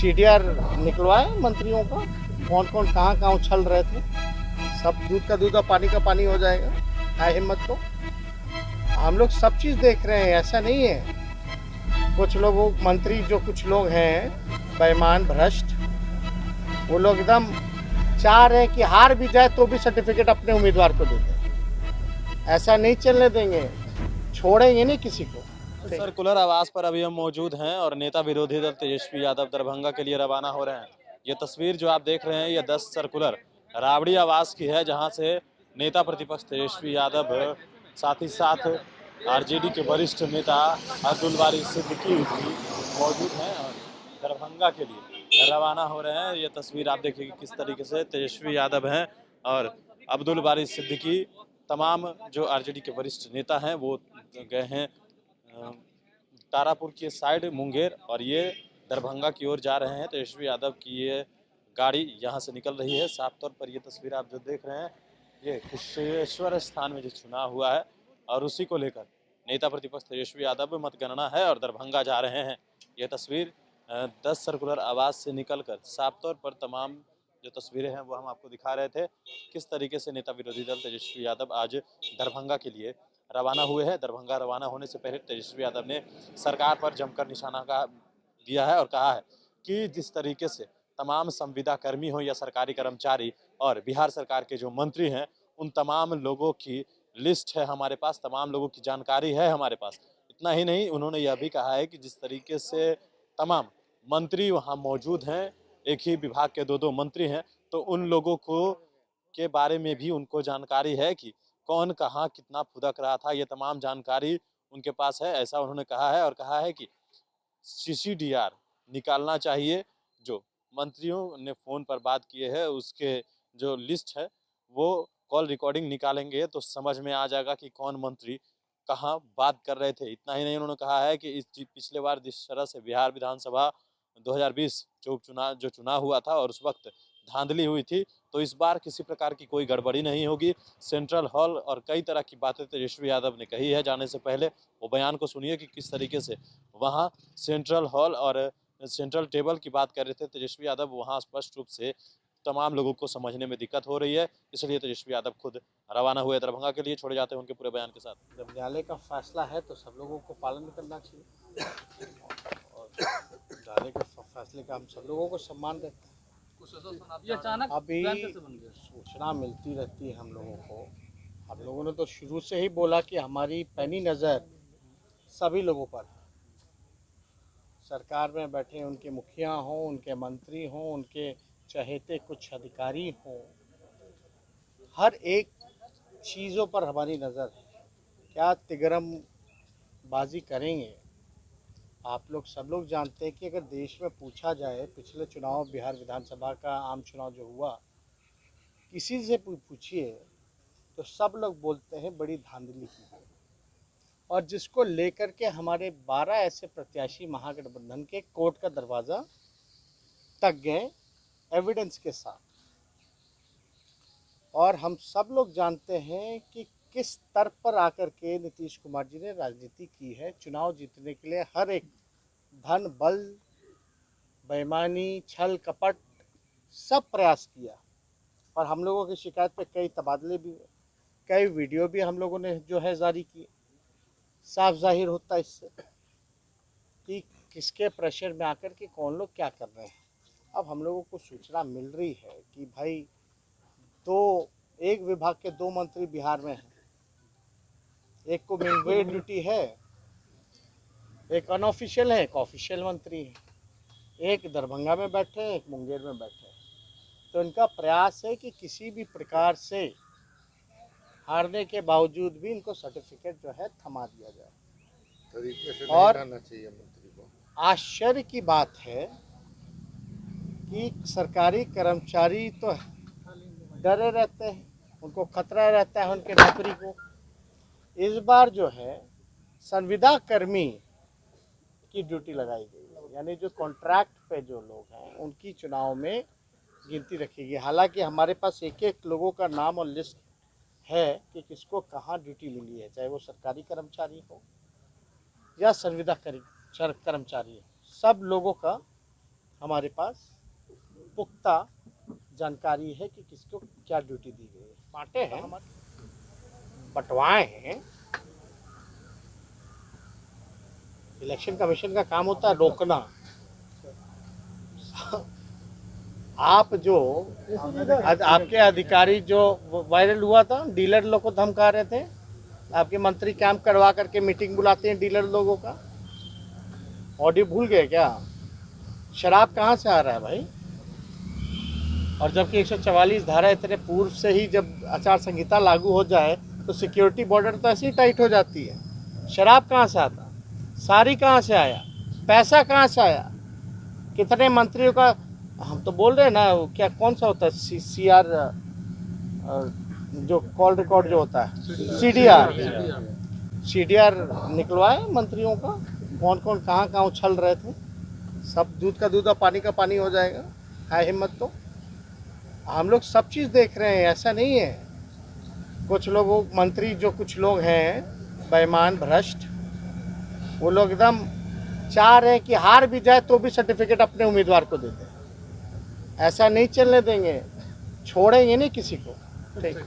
CDR निकलवाए मंत्रियों का, कौन कौन कहाँ कहाँ उछल रहे थे। सब दूध का दूध और पानी का पानी हो जाएगा, है हिम्मत तो। हम लोग सब चीज़ देख रहे हैं, ऐसा नहीं है। कुछ लोगों मंत्री जो कुछ लोग हैं बेईमान भ्रष्ट, वो लोग एकदम चाह रहे हैं कि हार भी जाए तो भी सर्टिफिकेट अपने उम्मीदवार को दे दें। ऐसा नहीं चलने देंगे, छोड़ेंगे नहीं किसी को। सर्कुलर आवास पर अभी हम मौजूद हैं और नेता विरोधी दल तेजस्वी यादव दरभंगा के लिए रवाना हो रहे हैं। ये तस्वीर जो आप देख रहे हैं ये 10 सर्कुलर राबड़ी आवास की है, जहां से नेता प्रतिपक्ष तेजस्वी यादव साथ ही साथ आरजेडी के वरिष्ठ नेता अब्दुल बारी सिद्दीकी भी मौजूद हैं और दरभंगा के लिए रवाना हो रहे हैं। ये तस्वीर आप देखिए किस तरीके से तेजस्वी यादव हैं और अब्दुल बारी सिद्दीकी तमाम जो आरजेडी के वरिष्ठ नेता हैं वो गए हैं तारापुर के साइड मुंगेर, और ये दरभंगा की ओर जा रहे हैं। तेजस्वी यादव की ये गाड़ी यहाँ से निकल रही है। साफ तौर पर ये तस्वीर आप जो देख रहे हैं ये कुशेश्वर स्थान में जो चुनाव हुआ है और उसी को लेकर नेता प्रतिपक्ष तेजस्वी यादव मतगणना है और दरभंगा जा रहे हैं। ये तस्वीर 10 सर्कुलर आवास से निकलकर साफ तौर पर तमाम जो तस्वीरें हैं वो हम आपको दिखा रहे थे, किस तरीके से नेता विरोधी दल तेजस्वी यादव आज दरभंगा के लिए रवाना हुए हैं। दरभंगा रवाना होने से पहले तेजस्वी यादव ने सरकार पर जमकर निशाना दिया है और कहा है कि जिस तरीके से तमाम संविदा कर्मी हो या सरकारी कर्मचारी और बिहार सरकार के जो मंत्री हैं उन तमाम लोगों की लिस्ट है हमारे पास, तमाम लोगों की जानकारी है हमारे पास। इतना ही नहीं, उन्होंने यह भी कहा है कि जिस तरीके से तमाम मंत्री वहाँ मौजूद हैं, एक ही विभाग के 2-2 मंत्री हैं, तो उन लोगों को के बारे में भी उनको जानकारी है कि कौन कहाँ कितना फुदक रहा था। ये तमाम जानकारी उनके पास है, ऐसा उन्होंने कहा है। और कहा है कि सीसीडीआर निकालना चाहिए, जो मंत्रियों ने फोन पर बात किए हैं उसके जो लिस्ट है वो कॉल रिकॉर्डिंग निकालेंगे तो समझ में आ जाएगा कि कौन मंत्री कहाँ बात कर रहे थे। इतना ही नहीं, उन्होंने कहा है कि इस पिछले बार जिस तरह से बिहार विधानसभा 2020 जो चुनाव हुआ था और उस वक्त धांधली हुई थी, तो इस बार किसी प्रकार की कोई गड़बड़ी नहीं होगी। सेंट्रल हॉल और कई तरह की बातें तेजस्वी यादव ने कही है जाने से पहले। वो बयान को सुनिए कि किस तरीके से वहाँ सेंट्रल हॉल और सेंट्रल टेबल की बात कर रहे थे तेजस्वी यादव। वहाँ स्पष्ट रूप से तमाम लोगों को समझने में दिक्कत हो रही है, इसलिए तेजस्वी यादव खुद रवाना हुए दरभंगा के लिए। छोड़े जाते हैं उनके पूरे बयान के साथ। जब न्यायालय का फैसला है तो सब लोगों को पालन करना चाहिए और न्यायालय के फैसले का हम सब लोगों को सम्मान देते हैं। ये अचानक अभी सूचना मिलती रहती है हम लोगों को। हम लोगों ने तो शुरू से ही बोला कि हमारी पैनी नज़र सभी लोगों पर है। सरकार में बैठे उनके मुखिया हों, उनके मंत्री हों, उनके चहेते कुछ अधिकारी हों, हर एक चीज़ों पर हमारी नज़र है। क्या तिगरम बाजी करेंगे। आप लोग सब लोग जानते हैं कि अगर देश में पूछा जाए पिछले चुनाव बिहार विधानसभा का आम चुनाव जो हुआ, किसी से पूछिए तो सब लोग बोलते हैं बड़ी धांधली की है। और जिसको लेकर के हमारे 12 ऐसे प्रत्याशी महागठबंधन के कोर्ट का दरवाज़ा तक गए एविडेंस के साथ। और हम सब लोग जानते हैं कि किस स्तर पर आकर के नीतीश कुमार जी ने राजनीति की है। चुनाव जीतने के लिए हर एक धन बल बेईमानी छल कपट सब प्रयास किया। और हम लोगों की शिकायत पे कई तबादले भी, कई वीडियो भी हम लोगों ने जो है जारी किए। साफ जाहिर होता है इससे कि किसके प्रेशर में आकर के कौन लोग क्या कर रहे हैं। अब हम लोगों को सूचना मिल रही है कि भाई एक विभाग के 2 मंत्री बिहार में हैं, एक को मुंगेर ड्यूटी है, एक अनऑफिशियल है, एक ऑफिशियल मंत्री है, एक दरभंगा में बैठे हैं, एक मुंगेर में बैठे हैं। तो इनका प्रयास है कि किसी भी प्रकार से हारने के बावजूद भी इनको सर्टिफिकेट जो है थमा दिया जाए। तरीके से और नहीं चाहिए मंत्री को। आश्चर्य की बात है कि सरकारी कर्मचारी तो डरे रहते हैं, उनको खतरा रहता है उनके नौकरी को। इस बार जो है संविदा कर्मी की ड्यूटी लगाई गई, यानी जो कॉन्ट्रैक्ट पे जो लोग हैं उनकी चुनाव में गिनती रखी। हालांकि हमारे पास एक एक लोगों का नाम और लिस्ट है कि किसको कहाँ ड्यूटी मिली है, चाहे वो सरकारी कर्मचारी हो या संविदा कर्मचारी हो। सब लोगों का हमारे पास पुख्ता जानकारी है कि किसको क्या ड्यूटी दी गई है। बांटे हैं, बंटवाए हैं। इलेक्शन कमीशन का काम होता है रोकना। आप जो आपके अधिकारी जो वायरल हुआ था, डीलर लोग को धमका रहे थे, आपके मंत्री कैंप करवा करके मीटिंग बुलाते हैं डीलर लोगों का। ऑडियो भूल गए क्या? शराब कहाँ से आ रहा है भाई? और जबकि 144 धारा इतने पूर्व से ही जब आचार संहिता लागू हो जाए तो सिक्योरिटी बॉर्डर तो ऐसे ही टाइट हो जाती है। शराब कहाँ से आता? सारी कहाँ से आया? पैसा कहाँ से आया? कितने मंत्रियों का? हम तो बोल रहे हैं ना, वो क्या कौन सा होता है सीआर, जो कॉल रिकॉर्ड जो होता है, सीडीआर निकलवाए मंत्रियों का, कौन कौन कहाँ कहाँ उछल रहे थे। सब दूध का दूध और पानी का पानी हो जाएगा। है हिम्मत तो। हम लोग सब चीज़ देख रहे हैं, ऐसा नहीं है। कुछ लोगों मंत्री जो कुछ लोग हैं बेईमान भ्रष्ट, वो लोग एकदम चाह रहे हैं कि हार भी जाए तो भी सर्टिफिकेट अपने उम्मीदवार को दे दें। ऐसा नहीं चलने देंगे, छोड़ेंगे नहीं किसी को। ठीक।